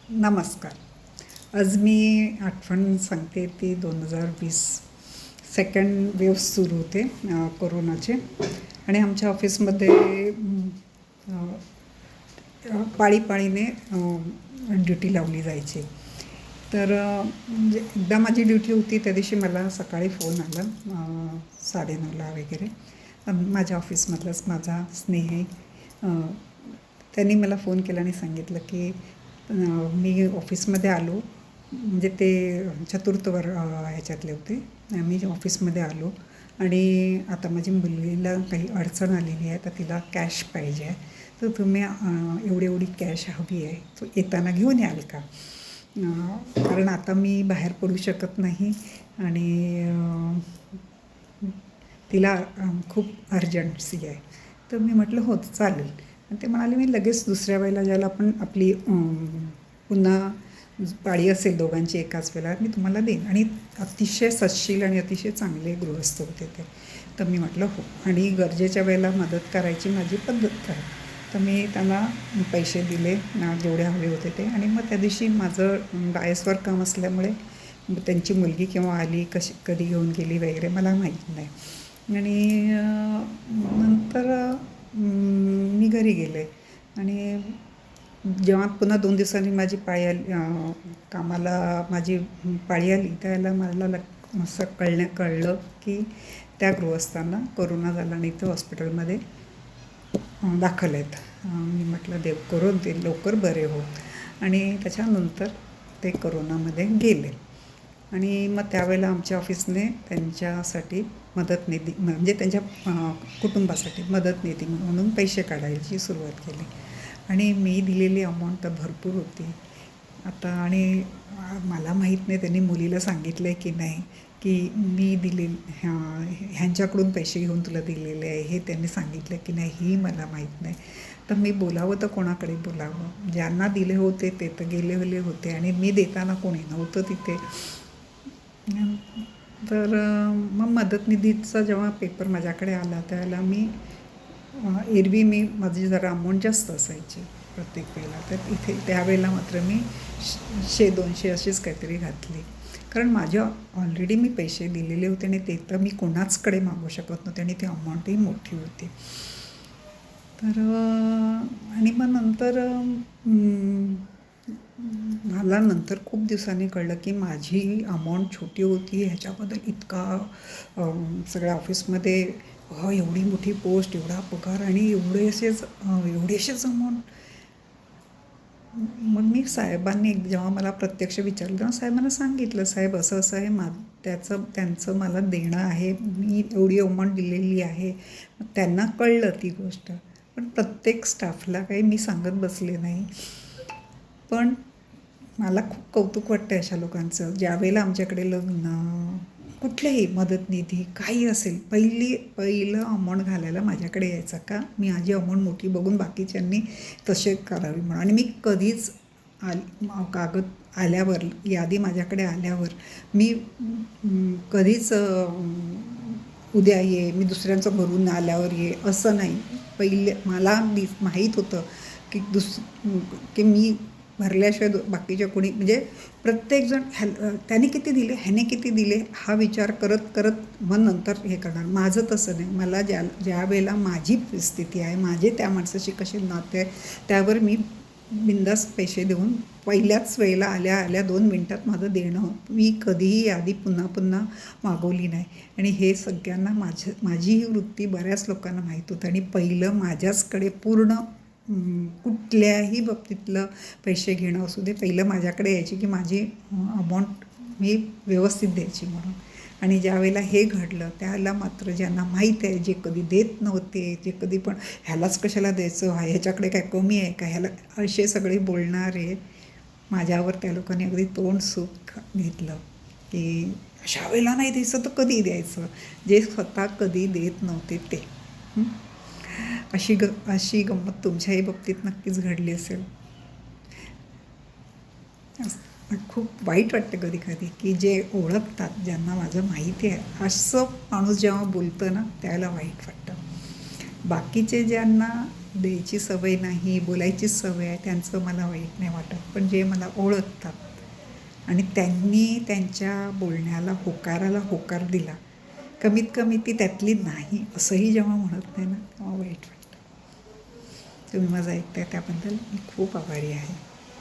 नमस्कार. आज मी आठवण सांगते ती 2020 सेकंड वेव्ह सुरू होते कोरोनाचे. आणि आमच्या ऑफिसमध्ये पाळीपाळीने ड्युटी लावली जायची. तर म्हणजे एकदा माझी ड्युटी होती त्या दिवशी मला सकाळी फोन आला 9:30 वगैरे. माझ्या ऑफिसमधलाच माझा स्नेही त्यांनी मला फोन केला आणि सांगितलं की मी ऑफिसमध्ये आलो. म्हणजे ते चतुर्थ ह्याच्यातले होते. मी ऑफिसमध्ये आलो आणि आता माझी मुलीला काही अडचण आलेली आहे, तर तिला कॅश पाहिजे आहे, तर तुम्ही एवढी कॅश हवी आहे, तो येताना घेऊन याल का? कारण आता मी बाहेर पडू शकत नाही आणि तिला खूप अर्जन्सी आहे. तर मी म्हटलं हो चालेल. आणि ते म्हणाले मी लगेच दुसऱ्या वेळेला ज्याला आपण आपली पुन्हा पाळी असेल दोघांची एकाच वेळेला मी तुम्हाला देईन. आणि अतिशय सत्शील आणि अतिशय चांगले गृहस्थ होते ते. तर मी म्हटलं हो, आणि गरजेच्या वेळेला मदत करायची माझी पद्धत आहे. तर मी त्यांना पैसे दिले ना जेवढे हवे होते ते. आणि मग त्या दिवशी माझं डायसवर काम असल्यामुळे त्यांची मुलगी केव्हा आली, कधी घेऊन गेली वगैरे मला माहीत नाही. आणि नंतर मी घरी गेले. आणि जेव्हा पुन्हा 2 दिवसांनी माझी पाळी आली, कामाला माझी पाळी आली, त्यावेळेला मला असं कळलं की त्या गृहस्थांना कोरोना झाला आणि ते हॉस्पिटलमध्ये दाखल आहेत. मी म्हटलं देव करो ते लवकर बरे हो. आणि त्याच्यानंतर ते कोरोनामध्ये गेले. आणि मग त्यावेळेला आमच्या ऑफिसने त्यांच्यासाठी मदत निधी म्हणजे त्यांच्या कुटुंबासाठी मदत निधी म्हणून पैसे काढायची सुरुवात केली. आणि मी दिलेली अमाऊंट तर भरपूर होती आता. आणि मला माहीत नाही त्यांनी मुलीला सांगितलं आहे की नाही की मी ह्यांच्याकडून पैसे घेऊन तुला दिलेले आहे, हे त्यांनी सांगितलं की नाही ही मला माहीत नाही. तर मी बोलावं तर कोणाकडे बोलावं? ज्यांना दिले होते ते तर गेलेले होते आणि मी देताना कोणी नव्हतं तिथे. तर मग मदत निधीचा जेव्हा पेपर माझ्याकडे आला त्यावेळेला मी एरवी मी माझी जरा अमाऊंट जास्त असायची प्रत्येक वेळेला, तर इथे त्यावेळेला मात्र मी 100-200 अशीच काहीतरी घातली. कारण माझ्या ऑलरेडी मी पैसे दिलेले होते आणि ते तर मी कोणाचकडे मागू शकत नव्हते आणि ती अमाऊंटही मोठी होती. तर आणि मग नंतर मला नंतर खूप दिवसांनी कळलं की माझी अमाऊंट छोटी होती ह्याच्याबद्दल इतका सगळ्या ऑफिसमध्ये एवढी मोठी पोस्ट, एवढा पगार आणि एवढेसेच अमाऊंट. मग मी साहेबांनी जेव्हा मला प्रत्यक्ष विचारलं तेव्हा साहेबांना सांगितलं, साहेब असं असं आहे, त्यांचं मला देणं आहे, मी एवढी अमाऊंट दिलेली आहे. मग त्यांना कळलं ती गोष्ट, पण प्रत्येक स्टाफला काही मी सांगत बसले नाही. पण मला खूप कौतुक वाटतं अशा लोकांचं. ज्यावेळेला आमच्याकडे लग्न, कुठल्याही मदत निधी काही असेल, पहिलं अमाऊंट घालायला माझ्याकडे यायचा. का? मी माझी अमाऊंट मोठी बघून बाकीच्यांनी तसे करावी म्हणून. आणि मी कधीच कागद आल्यावर, यादी माझ्याकडे आल्यावर मी कधीच उद्या ये, मी दुसऱ्यांचं भरून आल्यावर ये असं नाही. पहिले मला माहीत होतं की मी भरल्याशिवाय बाकीच्या कोणी, म्हणजे प्रत्येकजण त्याने किती दिले, ह्याने किती दिले हा विचार करत करत मग नंतर हे करणार. माझं तसं नाही. मला ज्या वेळेला माझी परिस्थिती आहे, माझे त्या माणसाशी कसे नाते आहे, त्यावर मी बिनधास्त पैसे देऊन पहिल्याच वेळेला आल्या 2 मिनटात माझं देणं, मी कधीही यादी पुन्हा मागवली नाही. आणि हे सगळ्यांना माझी ही वृत्ती बऱ्याच लोकांना माहीत होतं. आणि पहिलं माझ्याचकडे पूर्ण कुठल्याही बाबतीतलं पैसे घेणं असू दे, पहिलं माझ्याकडे यायची की माझी अमाऊंट मी व्यवस्थित द्यायची म्हणून. आणि ज्या वेळेला हे घडलं त्यावेळेला मात्र ज्यांना माहीत आहे, जे कधी देत नव्हते, जे कधी पण ह्यालाच कशाला द्यायचं, ह्याच्याकडे काय कमी आहे का, ह्याला असे सगळे बोलणारे, माझ्यावर त्या लोकांनी अगदी तोंड सूप घेतलं की अशा वेळेला नाही द्यायचं तर कधी द्यायचं, जे स्वतः कधी देत नव्हते ते. अशी गंमत तुमच्याही बाबतीत नक्कीच घडली असेल. खूप वाईट वाटतं कधी कधी की जे ओळखतात, ज्यांना माझं माहिती आहे, असं माणूस जेव्हा बोलतं ना त्याला वाईट वाटतं. बाकीचे ज्यांना द्यायची सवय नाही, बोलायचीच सवय आहे, त्यांचं मला वाईट नाही वाटत. पण जे मला ओळखतात आणि त्यांनी त्यांच्या बोलण्याला, होकाराला होकार दिला, कमीत कमी ती त्यातली नाही असंही जेव्हा म्हणत नाही ना, तेव्हा वाईट वाटतं. तुम्ही माझं ऐकताय त्याबद्दल मी खूप आभारी आहे.